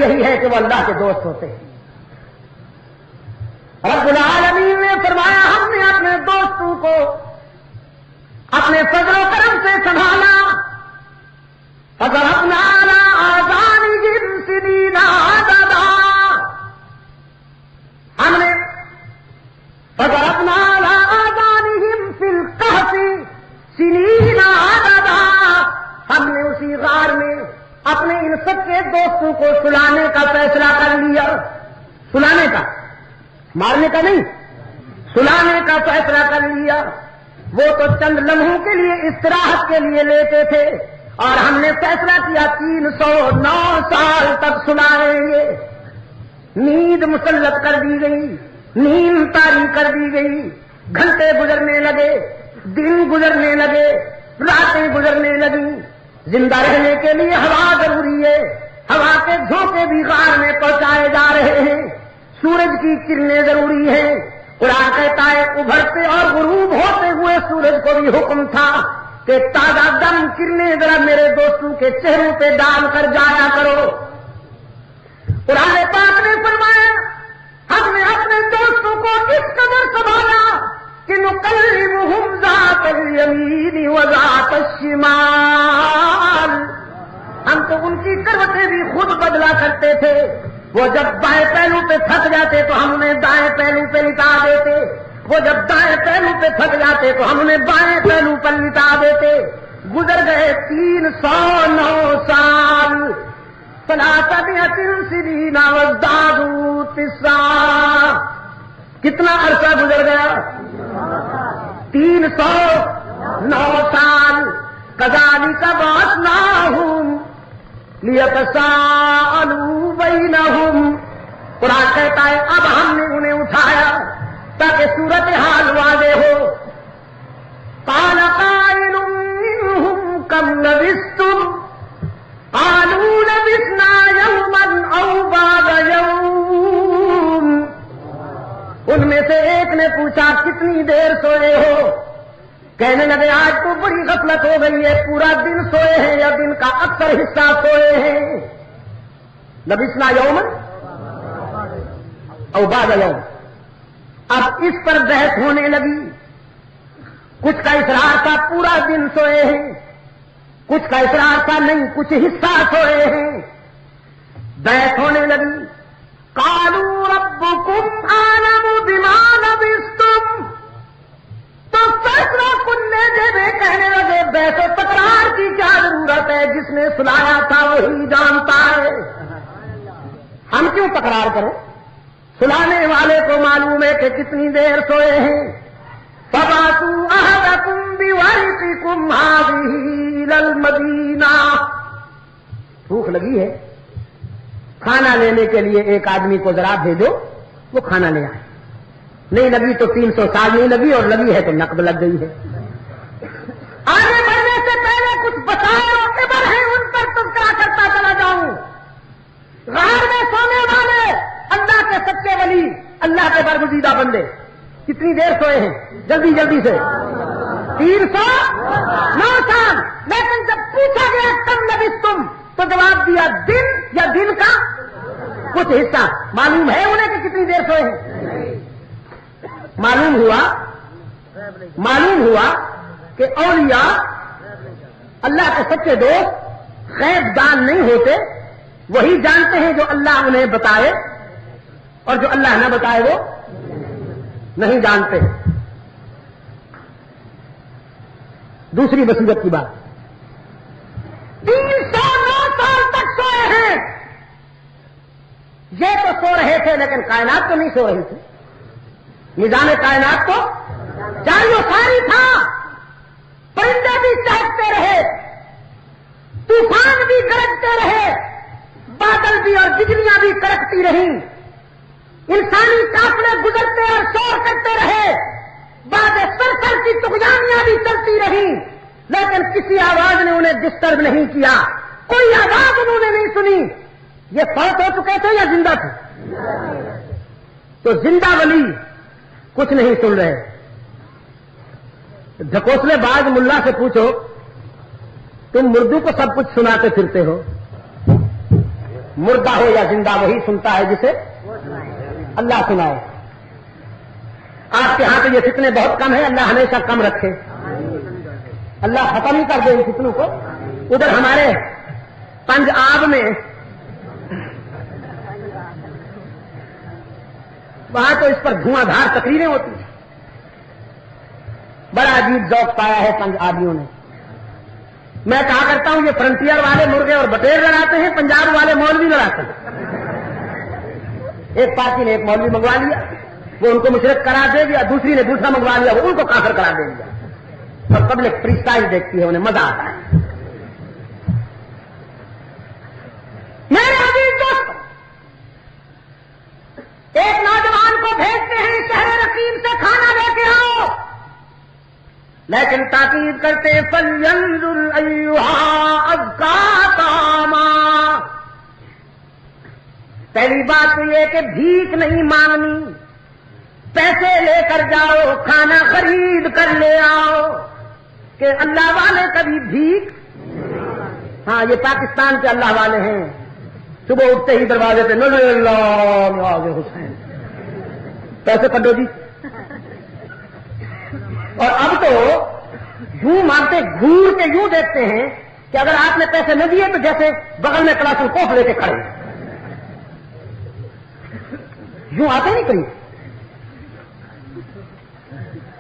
یہی ہے کہ وہ اللہ کے دوست ہوتے ہیں. رب العالمین نے فرمایا ہم نے اپنے دوستوں کو اپنے فضل و کرم سے سنبھالا. فضربنا علی آذانہم سنین عددا. ہم نے فضربنا علی آذانہم فی الکہف سنین عددا. ہم نے اسی غار میں اپنے ان سب کے دوستوں کو سلانے کا فیصلہ کر لیا. سلانے کا، مارنے کا نہیں، سلانے کا فیصلہ کر لیا. وہ تو چند لمحوں کے لیے استراحت کے لیے لیتے تھے اور ہم نے فیصلہ کیا 309 سال تک سلائیں گے. نیند مسلط کر دی گئی، نیند طاری کر دی گئی. گھنٹے گزرنے لگے، دن گزرنے لگے، راتیں گزرنے لگیں. زندہ رہنے کے لیے ہوا ضروری ہے. ہوا کے جھونکے بھی غار میں پہنچائے جا رہے ہیں. سورج کی کرنیں ضروری ہیں. قرآن کہتا ہے ابھرتے اور غروب ہوتے ہوئے سورج کو بھی حکم تھا کہ تازہ دم کرنیں ذرا میرے دوستوں کے چہروں پہ ڈال کر جایا کرو. قرآن پاک نے فرمایا ہم نے اپنے دوستوں کو اس قدر سنبھالا کہ نکلمہم ذات الیمین وذات الشمال. ہم تو ان کی کروٹیں بھی خود بدلا کرتے تھے. وہ جب بائیں پہلو پہ تھک جاتے تو ہم انہیں دائیں پہلو پہ لٹا دیتے. وہ جب دائیں پہلو پہ تھک جاتے تو ہم انہیں بائیں پہلو پر لٹا دیتے. گزر گئے 309 سال. سنین وازدادوا تسعا. کتنا عرصہ گزر گیا؟ 309 سال. کذالک بعثناہم لیتساءلوا بینہم. قرآن کہتا ہے اب ہم نے انہیں اٹھایا تاکہ صورتحال واضح ہو. قال قائل منہم کم لبثتم قالوا لبثنا یوما او بعض یوم. ان میں سے ایک نے پوچھا کتنی دیر سوئے ہو؟ کہنے لگے آج تو بڑی غفلت ہو گئی ہے، پورا دن سوئے ہیں یا دن کا اکثر حصہ سوئے ہیں. لبثنا یوما او بعض یوم. اب اس پر بحث ہونے لگی. کچھ کا اصرار تھا پورا دن سوئے ہیں، کچھ کا اصرار تھا نہیں کچھ حصہ سوئے ہیں. بحث ہونے لگی. قالوا ربکم اعلم بما لبثتم. تو فیصلہ کننے دے کہنے لگے بحث و تکرار کی کیا ضرورت ہے؟ جس نے سلایا تھا وہی جانتا ہے. ہم کیوں تکرار کریں؟ سلانے والے کو معلوم ہے کہ کتنی دیر سوئے ہیں. فبعثوا احدکم بورقکم هذه الى المدینہ. بھوک لگی ہے، کھانا لینے کے لیے ایک آدمی کو ذرا بھیجو، وہ کھانا لے آئے. نہیں لگی تو 300 سال نہیں لگی، اور لگی ہے تو نقد لگ گئی ہے. آگے بڑھنے سے پہلے کچھ بتائے اور عبر ہیں ان پر تذکرہ کرتا چلا جاؤں. غار میں سونے والے اللہ کے سچے ولی، اللہ کے برگزیدہ بندے کتنی دیر سوئے ہیں؟ جلدی جلدی سے 309 سال. لیکن جب پوچھا گیا کم لبثتم تو جواب دیا دن یا دن کا کچھ حصہ. معلوم ہے انہیں کہ کتنی دیر سوئے ہیں؟ معلوم ہوا کہ اولیاء اللہ کے سچے دوست غیب دان نہیں ہوتے. وہی جانتے ہیں جو اللہ انہیں بتائے، اور جو اللہ نہ بتائے وہ نہیں جانتے. دوسری مصیبت کی بات، 309 سال تک سوئے ہیں. یہ تو سو رہے تھے لیکن کائنات تو نہیں سو رہی تھی. نظام کائنات تو جاری و ساری تھا. پرندے بھی چہکتے رہے، طوفان بھی گرجتے رہے، بادل بھی اور بجلیاں بھی کڑکتی رہیں. انسانی قافلے گزرتے اور شور کرتے رہے. بعد سرسر کی طغیانیاں بھی چلتی رہیں، لیکن کسی آواز نے انہیں ڈسٹرب نہیں کیا. کوئی آواز انہوں نے نہیں سنی. یہ فوت ہو چکے تھے یا زندہ تھے؟ تو زندہ ولی کچھ نہیں سن رہے. ڈھکوسلے باز ملا سے پوچھو تم مردوں کو سب کچھ سناتے پھرتے ہو، مردہ ہو یا زندہ وہی سنتا ہے جسے اللہ سنائے. آپ کے ہاں تو یہ فتنے بہت کم ہیں, اللہ ہمیشہ کم رکھے, اللہ ختم ہی کر دے ان فتنوں کو. ادھر ہمارے پنجاب میں وہاں تو اس پر دھواں دھار تقریریں ہوتی ہیں. بڑا عجیب ذوق پایا ہے پنجابیوں نے. میں کہا کرتا ہوں یہ فرنٹیئر والے مرغے اور بٹیر لڑاتے ہیں, پنجاب والے مولوی لڑاتے ہیں. ایک پارٹی نے ایک مولوی منگوا لیا, وہ ان کو مشرک کرا دے گی, دوسری نے دوسرا منگوا لیا, وہ ان کو کافر کرا دے گی. اور پبلک فری اسٹائل دیکھتی ہے, انہیں مزہ آتا ہے. میرے عزیز دوست, ایک نوجوان کو بھیجتے ہیں شہر رقیب سے کھانا لے کے آؤ, لیکن تاکید کرتے فَلْيَنظُرْ أَيُّهَا أَزْكَىٰ طَعَامًا. پہلی بات تو یہ کہ بھیک نہیں مانگنی, پیسے لے کر جاؤ, کھانا خرید کر لے آؤ. کہ اللہ والے کبھی بھیک, ہاں یہ پاکستان کے اللہ والے ہیں, صبح اٹھتے ہی دروازے پہ نظر اللہ نواز حسین, پیسے کڈو جی. اور اب تو یوں مانتے گھور کے یوں دیکھتے ہیں کہ اگر آپ نے پیسے نہ دیے تو جیسے بغل میں کڑا کوف لے کے کھڑے, یوں آتے نہیں کہیں.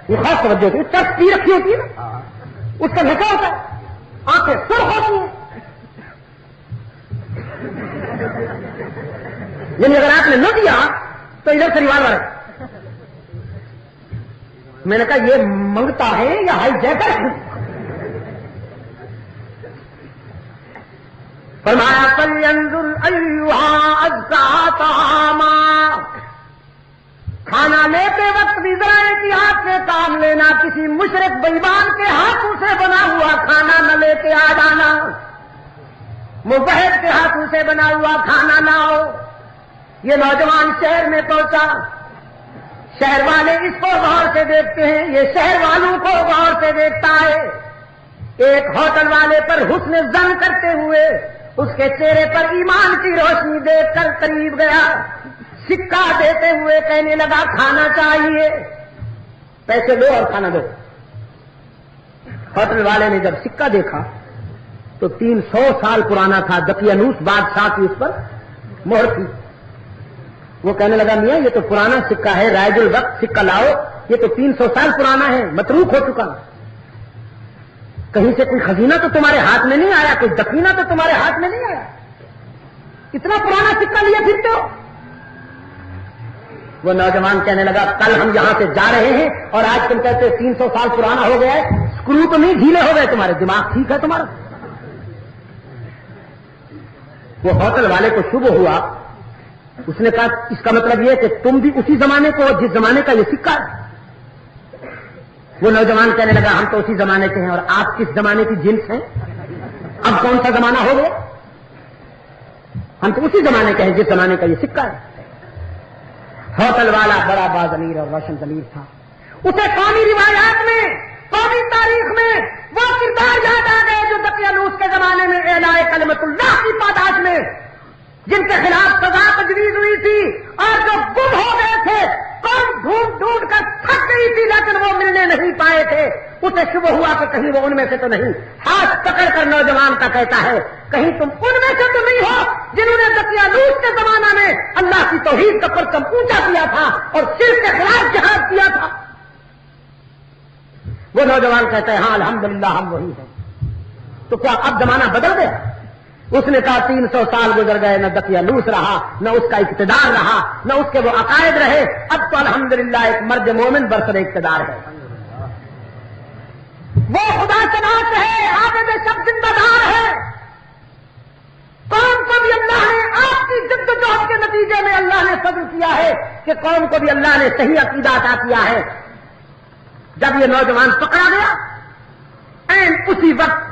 یہ خاص توجہ ہوتی ہے, چرچ پی رکھی ہوتی ہے نا, اس کا نشہ ہوتا ہے, آنکھیں سرخ ہوتی ہیں. یعنی اگر آپ نے نہ دیا تو ادھر سے ریوالور ہے. میں نے کہا یہ منگتا ہے یا ہائی جیکر ہے؟ فرمایا فَلْيَنظُرْ أَيُّهَا أَزْكَىٰ طَعَامًا. کھانا لیتے وقت بھی ذرا احتیاط سے کام لینا, کسی مشرک بےایمان کے ہاتھوں سے بنا ہوا کھانا نہ لے کے آ جانا, مبہد کے ہاتھوں سے بنا ہوا کھانا لاؤ. یہ نوجوان شہر میں پہنچا, شہر والے اس کو غور سے دیکھتے ہیں, یہ شہر والوں کو غور سے دیکھتا ہے. ایک ہوٹل والے پر حسن ظن کرتے ہوئے اس کے چہرے پر ایمان کی روشنی دیکھ کر قریب گیا, سکہ دیتے ہوئے کہنے لگا کھانا چاہیے, پیسے دو اور کھانا دو. ہوٹل والے نے جب سکہ دیکھا تو 300 سال پرانا تھا, دقیانوس بادشاہ کی اس پر مہر تھی. وہ کہنے لگا میاں یہ تو پرانا سکہ ہے, رائج الوقت سکہ لاؤ, یہ تو 300 سال پرانا ہے, متروک ہو چکا. کہیں سے کوئی خزینہ تو تمہارے ہاتھ میں نہیں آیا, کوئی دفینہ تو تمہارے ہاتھ میں نہیں آیا, اتنا پرانا سکہ لیے پھرتے ہو. وہ نوجوان کہنے لگا کل ہم یہاں سے جا رہے ہیں اور آج تم کہتے 300 سال پرانا ہو گیا ہے, اسکرو تو نہیں ڈھیلے ہو گئے تمہارے, دماغ ٹھیک ہے تمہارا. وہ ہوٹل والے کو شبہ ہوا, اس نے کہا اس کا مطلب یہ کہ تم بھی اسی زمانے کو جس زمانے کا یہ سکہ ہے. وہ نوجوان کہنے لگا ہم تو اسی زمانے کے ہیں, اور آپ کس زمانے کی جنس ہیں؟ اب کون سا زمانہ ہو گیا؟ ہم تو اسی زمانے کے ہیں جس زمانے کا یہ سکہ ہے. ہوٹل والا بڑا باضمیر اور روشن ضمیر تھا, اسے قومی روایات میں, قومی تاریخ میں وہ کردار یاد آ گئے جو دقیانوس کے زمانے میں اعلان کلمت اللہ کی پاداش میں جن کے خلاف سزا تجویز ہوئی تھی اور جو گم ہو گئے تھے, قوم ڈھونڈ ڈھونڈ کر تھک گئی تھی لیکن وہ ملنے نہیں پائے تھے. اسے شبہ ہوا کہ کہیں وہ ان میں سے تو نہیں. ہاتھ پکڑ کر نوجوان کا کہتا ہے کہیں تم ان میں سے تو نہیں ہو جنہوں نے دقیانوس کے زمانہ میں اللہ کی توحید کا پرچم اونچا کیا تھا اور شرک کے خلاف جہاد کیا تھا. وہ نوجوان کہتا ہے ہاں الحمدللہ ہم وہی ہیں. تو کیا اب زمانہ بدل گیا؟ اس نے کہا 300 سال گزر گئے, نہ دقیانوس رہا, نہ اس کا اقتدار رہا, نہ اس کے وہ عقائد رہے. اب تو الحمدللہ ایک مرد مومن برسر اقتدار ہے. وہ خدا شناس ہے, عابد شب زندہ دار ہے. قوم کو بھی اللہ نے آپ کی جدوجہد کے نتیجے میں اللہ نے فضل کیا ہے کہ قوم کو بھی اللہ نے صحیح عقیدہ عطا کیا ہے. جب یہ نوجوان پکڑا گیا, این اسی وقت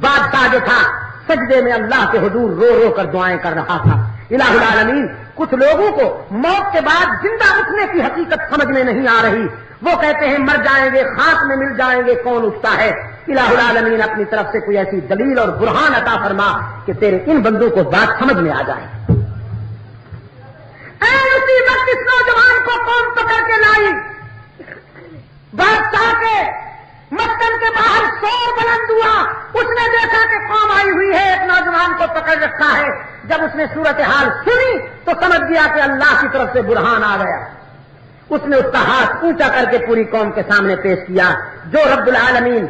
بادشاہ جو تھا سجدے میں اللہ کے حضور رو رو کر دعائیں کر رہا تھا. الہ العالمین کچھ لوگوں کو موت کے بعد زندہ اٹھنے کی حقیقت سمجھ میں نہیں آ رہی. وہ کہتے ہیں مر جائیں گے, خاک میں مل جائیں گے, کون اٹھتا ہے. الہ العالمین اپنی طرف سے کوئی ایسی دلیل اور برہان عطا فرما کہ تیرے ان بندوں کو بات سمجھ میں آ جائے. اسی وقت اس نوجوان کو قوم پکڑ کے لائی. بادشاہ کے مسکن کے باہر شور بلند ہوا. اس نے دیکھا کہ قوم آئی ہوئی ہے, ایک نوجوان کو پکڑ رکھا ہے. جب اس نے صورتحال سنی تو سمجھ گیا کہ اللہ کی طرف سے برہان آ گیا. اس نے اس کا ہاتھ اونچا کر کے پوری قوم کے سامنے پیش کیا. جو رب العالمین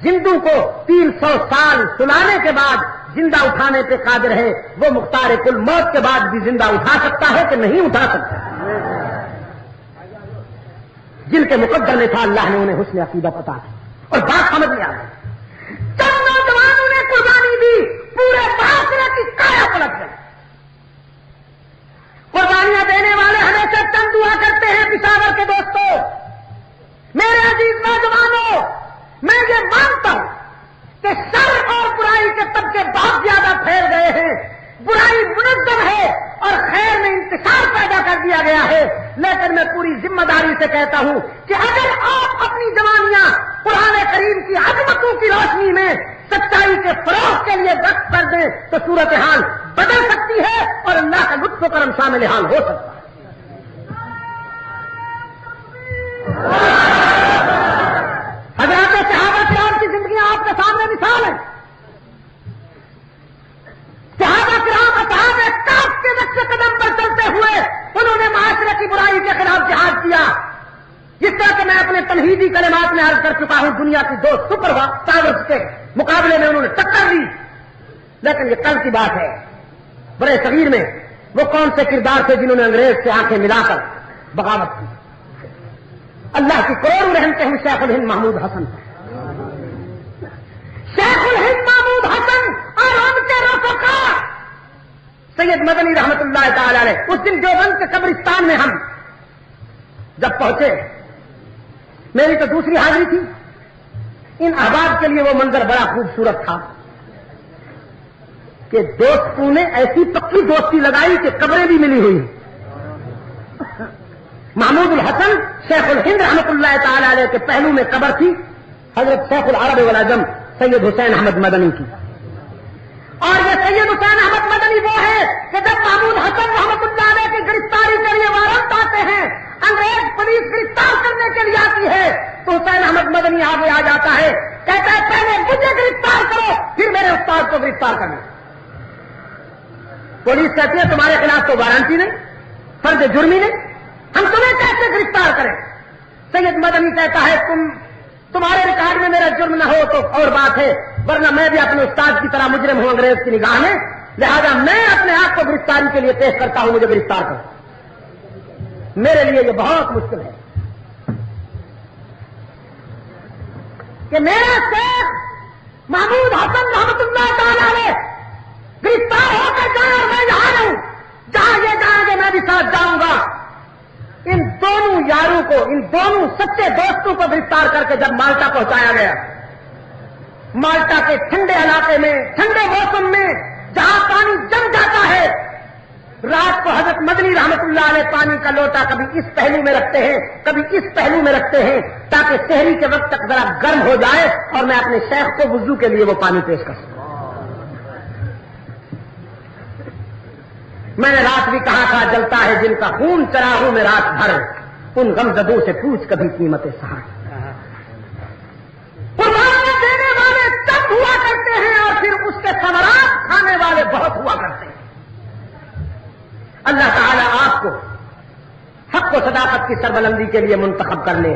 زندوں کو 300 سال سلانے کے بعد زندہ اٹھانے پہ قادر ہے, وہ مختار کل موت کے بعد بھی زندہ اٹھا سکتا ہے کہ نہیں اٹھا سکتا. جن کے مقدر میں تھا اللہ نے انہیں حسن عقیدت عطا کی اور بات سمجھ میں آ گئی. جب نوجوانوں نے قربانی دی پورے معاشرے کی کایا پلٹ گئی. قربانیاں دینے والے ہمیشہ چند دعا کرتے ہیں. پشاور کے دوستوں, میرے عزیز نوجوانوں, میں یہ مانتا ہوں کہ شر اور برائی کے طبقے بہت زیادہ پھیل گئے ہیں. برائی منظم ہے اور خیر میں انتشار پیدا کر دیا گیا ہے. لیکن میں پوری ذمہ داری سے کہتا ہوں کہ اگر آپ اپنی جوانیاں قرآن کریم کی عظمتوں کی روشنی میں سچائی کے فروغ کے لیے وقف کر دیں تو صورتحال بدل سکتی ہے اور اللہ کا لطف و کرم شامل حال ہو سکتا ہے. حضرات صحابہ کرام کی زندگیاں آپ کے سامنے مثال ہیں. صحابہ کرام اصحاب کہف کے نقش قدم پر چلتے ہوئے انہوں نے معاشرے کی برائی کے خلاف جہاد کیا. جس طرح کہ میں اپنے تمہیدی کلمات میں عرض کر چکا ہوں, دنیا کی 2 سپر پاورز کے مقابلے میں انہوں نے ٹکر دی. لیکن یہ کل کی بات ہے. بڑے صغیر میں وہ کون سے کردار تھے جنہوں نے انگریز سے آنکھیں ملا کر بغاوت کی. اللہ کی کروڑوں رحمتیں ہیں شیخ الہند محمود حسن. شیخ الہند محمود حسن اور ان کے رفقا سید مدنی رحمت اللہ تعالی علیہ. اس دن دیوبند کے قبرستان میں ہم جب پہنچے, میری تو دوسری حاضری تھی. ان احباب کے لیے وہ منظر بڑا خوبصورت تھا کہ دوستوں نے ایسی پکی دوستی لگائی کہ قبریں بھی ملی ہوئی. محمود الحسن شیخ الہند رحمت اللہ تعالی علیہ کے پہلو میں قبر تھی حضرت شیخ العرب والعجم سید حسین احمد مدنی کی. اور یہ سید حسین احمد مدنی وہ ہے کہ جب محمود حسن رحمت اللہ علیہ کی گرفتاری کے لیے وارنٹ آتے ہیں, انگریز پولیس گرفتار کرنے کے لیے آتی ہے, تو حسین احمد مدنی آگے آ جاتا ہے, کہتا ہے پہلے مجھے گرفتار کرو پھر میرے استاد کو گرفتار کرنا. پولیس کہتی ہے تمہارے خلاف تو وارنٹ ہی نہیں, فرض جرمی نہیں, ہم تمہیں کیسے گرفتار کریں. سید مدنی کہتا ہے تمہارے ریکارڈ میں میرا جرم نہ ہو تو اور بات ہے, ورنہ میں بھی اپنے استاد کی طرح مجرم ہوں انگریز کی نگاہ میں, لہذا میں اپنے آپ کو گرفتاری کے لیے پیش کرتا ہوں, مجھے گرفتار کرو. میرے لیے یہ بہت مشکل ہے کہ میرا شیخ محمود حسن رحمت اللہ تعالی علیہ گرفتار ہو کر جائیں اور میں یہاں رہوں, جہاں یہ جائیں گے میں بھی ساتھ جاؤں گا. ان دونوں یاروں کو, ان دونوں سچے دوستوں کو گرفتار کر کے جب مالٹا پہنچایا گیا, مالٹا کے ٹھنڈے علاقے میں, ٹھنڈے موسم میں جہاں پانی جم جاتا ہے, رات کو حضرت مدنی رحمت اللہ علیہ پانی کا لوٹا کبھی اس پہلو میں رکھتے ہیں کبھی اس پہلو میں رکھتے ہیں تاکہ سحری کے وقت تک ذرا گرم ہو جائے اور میں اپنے شیخ کو وضو کے لیے وہ پانی پیش کر سکوں. میں نے رات بھی کہا تھا جلتا ہے جن کا خون چراغوں میں رات بھر, ان غمزدوں سے پوچھ کبھی قیمت سہار. قربانیاں دینے والے چند ہوا کرتے ہیں اور پھر اس کے ثمرات کھانے والے بہت ہوا کرتے ہیں. اللہ تعالیٰ آپ کو حق و صداقت کی سربلندی کے لیے منتخب کر لے.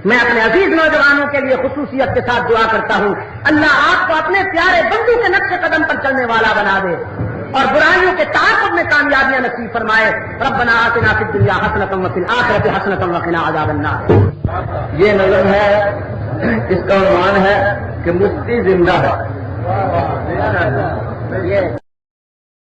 میں اپنے عزیز نوجوانوں کے لیے خصوصیت کے ساتھ دعا کرتا ہوں, اللہ آپ کو اپنے پیارے بندوں کے نقش قدم پر چلنے والا بنا دے اور برائیوں کے تعاقب میں کامیابیاں نصیب فرمائے. ربنا آتنا فی الدنیا حسنۃ وفی الآخرۃ حسنۃ وقنا عذاب النار. یہ نظم ہے, اس کا عنوان ہے کہ مفتی زندہ ہے.